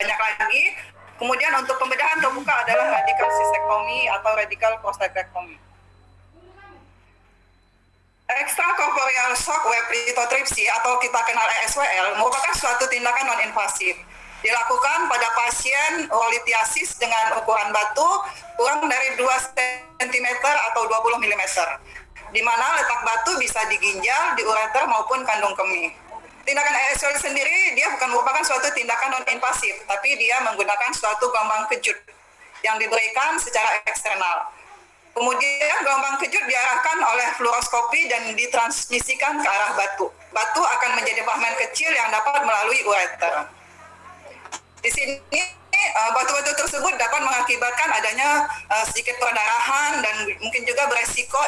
banyak lagi. Kemudian untuk pembedahan terbuka adalah radikal sistektomi atau radikal prostatektomi. Extracorporeal shock wave lithotripsy atau kita kenal ESWL merupakan suatu tindakan non-invasif. Dilakukan pada pasien urolithiasis dengan ukuran batu kurang dari 2 cm atau 20 mm, di mana letak batu bisa di ginjal, di ureter maupun kandung kemih. Tindakan ESWL sendiri dia bukan merupakan suatu tindakan non-invasif, tapi dia menggunakan suatu gelombang kejut yang diberikan secara eksternal. Kemudian gelombang kejut diarahkan oleh fluoroskopi dan ditransmisikan ke arah batu. Batu akan menjadi fragmen kecil yang dapat melalui ureter. Di sini batu-batu tersebut dapat mengakibatkan adanya sedikit perdarahan dan mungkin juga beresiko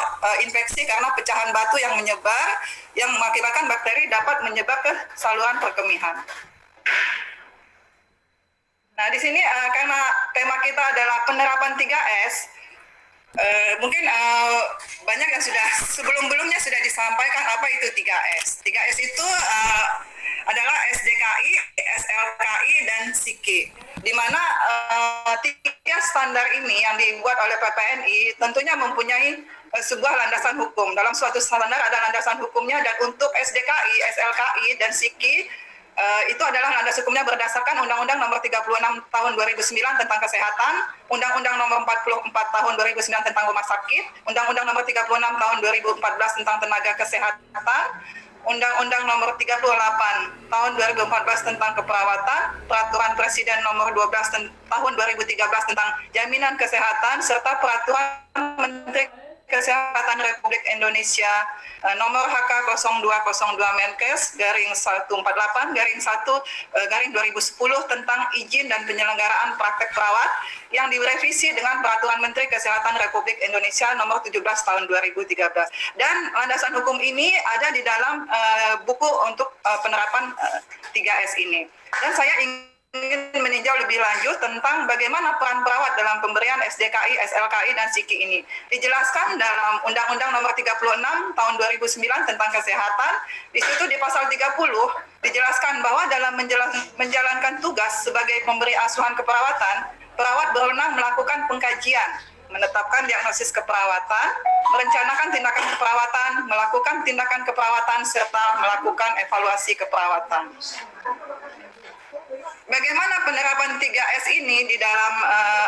infeksi karena pecahan batu yang menyebar yang mengakibatkan bakteri dapat menyebar ke saluran perkemihan. Nah, di sini karena tema kita adalah penerapan 3S, mungkin banyak yang sudah sebelum-belumnya sudah disampaikan apa itu 3S. 3S itu adalah SDKI, SLKI, dan SIKI. Di mana tiga standar ini yang dibuat oleh PPNI tentunya mempunyai sebuah landasan hukum. Dalam suatu standar ada landasan hukumnya, dan untuk SDKI, SLKI, dan SIKI itu adalah landas hukumnya berdasarkan Undang-Undang Nomor 36 Tahun 2009 tentang Kesehatan, Undang-Undang Nomor 44 Tahun 2009 tentang Rumah Sakit, Undang-Undang Nomor 36 Tahun 2014 tentang Tenaga Kesehatan, Undang-Undang Nomor 38 Tahun 2014 tentang Keperawatan, Peraturan Presiden Nomor 12 Tahun 2013 tentang Jaminan Kesehatan, serta Peraturan Menteri Kesehatan Republik Indonesia nomor HK 0202 Menkes garing 148 garing 1 garing 2010 tentang izin dan penyelenggaraan praktek perawat yang direvisi dengan Peraturan Menteri Kesehatan Republik Indonesia nomor 17 tahun 2013. Dan landasan hukum ini ada di dalam buku untuk penerapan 3S ini. Dan saya ingin meninjau lebih lanjut tentang bagaimana peran perawat dalam pemberian SDKI, SLKI, dan SIKI ini. Dijelaskan dalam Undang-Undang Nomor 36 Tahun 2009 tentang Kesehatan. Di situ di pasal 30 dijelaskan bahwa dalam menjalankan tugas sebagai pemberi asuhan keperawatan, perawat berwenang melakukan pengkajian, menetapkan diagnosis keperawatan, merencanakan tindakan keperawatan, melakukan tindakan keperawatan, serta melakukan evaluasi keperawatan. Bagaimana penerapan 3S ini di dalam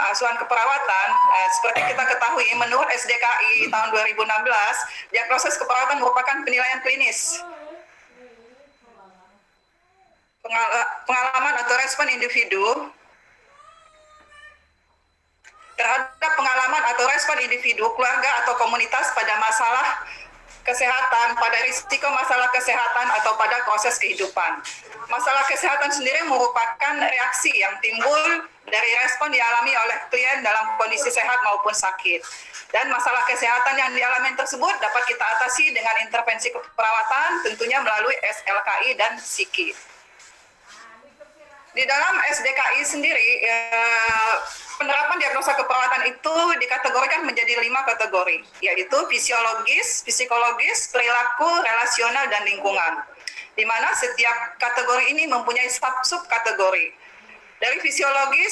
asuhan keperawatan? Seperti kita ketahui, menurut SDKI tahun 2016, diagnosis keperawatan merupakan penilaian klinis, pengalaman atau respon individu terhadap pengalaman atau respon individu, keluarga atau komunitas pada masalah kesehatan, pada risiko masalah kesehatan atau pada proses kehidupan. Masalah kesehatan sendiri merupakan reaksi yang timbul dari respon dialami oleh klien dalam kondisi sehat maupun sakit. Dan masalah kesehatan yang dialami tersebut dapat kita atasi dengan intervensi keperawatan, tentunya melalui SLKI dan SIKI. Di dalam SDKI sendiri, penerapan diagnosa keperawatan itu dikategorikan menjadi 5 kategori, yaitu fisiologis, psikologis, perilaku, relasional, dan lingkungan. Di mana setiap kategori ini mempunyai sub-kategori. Dari fisiologi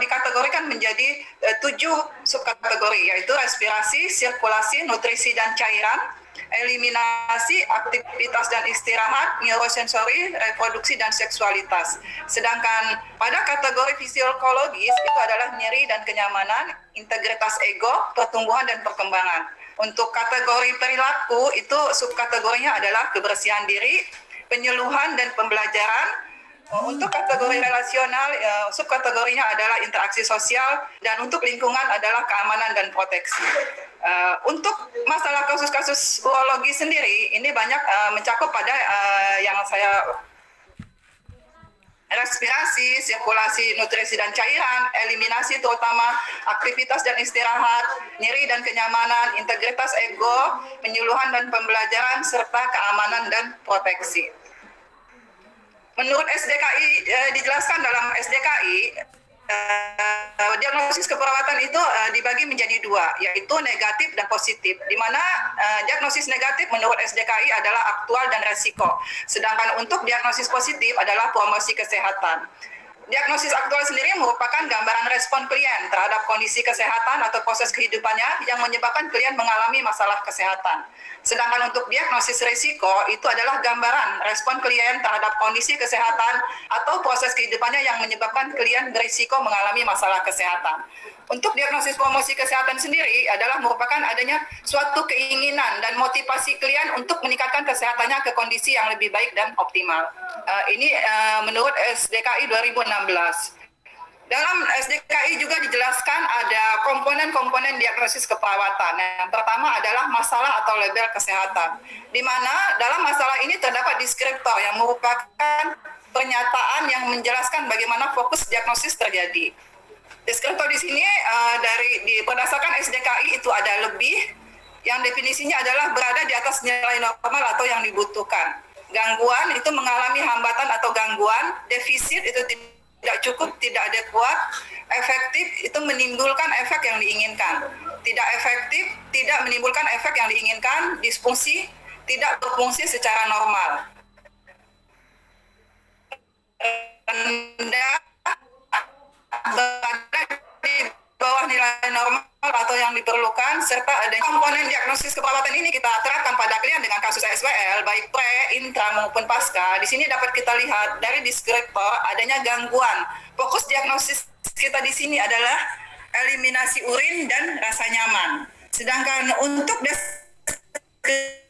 dikategorikan menjadi 7 subkategori, yaitu respirasi, sirkulasi, nutrisi dan cairan, eliminasi, aktivitas dan istirahat, neurosensori, reproduksi dan seksualitas. Sedangkan pada kategori fisiologis itu adalah nyeri dan kenyamanan, integritas ego, pertumbuhan dan perkembangan. Untuk kategori perilaku itu subkategorinya adalah kebersihan diri, penyuluhan dan pembelajaran. Untuk kategori relasional, subkategorinya adalah interaksi sosial, dan untuk lingkungan adalah keamanan dan proteksi. Untuk masalah kasus-kasus urologi sendiri, ini banyak mencakup pada yang saya respirasi, sirkulasi, nutrisi dan cairan, eliminasi terutama aktivitas dan istirahat, nyeri dan kenyamanan, integritas ego, penyuluhan dan pembelajaran, serta keamanan dan proteksi. Menurut SDKI, dijelaskan dalam SDKI, diagnosis keperawatan itu dibagi menjadi 2, yaitu negatif dan positif, di mana diagnosis negatif menurut SDKI adalah aktual dan resiko, sedangkan untuk diagnosis positif adalah promosi kesehatan. Diagnosis aktual sendiri merupakan gambaran respon klien terhadap kondisi kesehatan atau proses kehidupannya yang menyebabkan klien mengalami masalah kesehatan. Sedangkan untuk diagnosis risiko itu adalah gambaran respon klien terhadap kondisi kesehatan atau proses kehidupannya yang menyebabkan klien berisiko mengalami masalah kesehatan. Untuk diagnosis promosi kesehatan sendiri adalah merupakan adanya suatu keinginan dan motivasi klien untuk meningkatkan kesehatannya ke kondisi yang lebih baik dan optimal. Ini menurut SDKI 2016. Dalam SDKI juga dijelaskan ada komponen-komponen diagnosis keperawatan. Yang pertama adalah masalah atau label kesehatan, di mana dalam masalah ini terdapat deskriptor yang merupakan pernyataan yang menjelaskan bagaimana fokus diagnosis terjadi. Deskriptor di sini berdasarkan SDKI itu ada lebih, yang definisinya adalah berada di atas nilai normal atau yang dibutuhkan. Gangguan itu mengalami hambatan atau gangguan, defisit itu tidak cukup, tidak adekuat, efektif itu menimbulkan efek yang diinginkan, tidak efektif tidak menimbulkan efek yang diinginkan, disfungsi tidak berfungsi secara normal, rendah berada di bawah nilai normal atau yang diperlukan, serta ada komponen diagnosis keperawatan ini kita terapkan pada klien dengan kasus SWL baik pre, intra maupun pasca. Di sini dapat kita lihat dari deskriptor adanya gangguan. Fokus diagnosis kita di sini adalah eliminasi urin dan rasa nyaman. Sedangkan untuk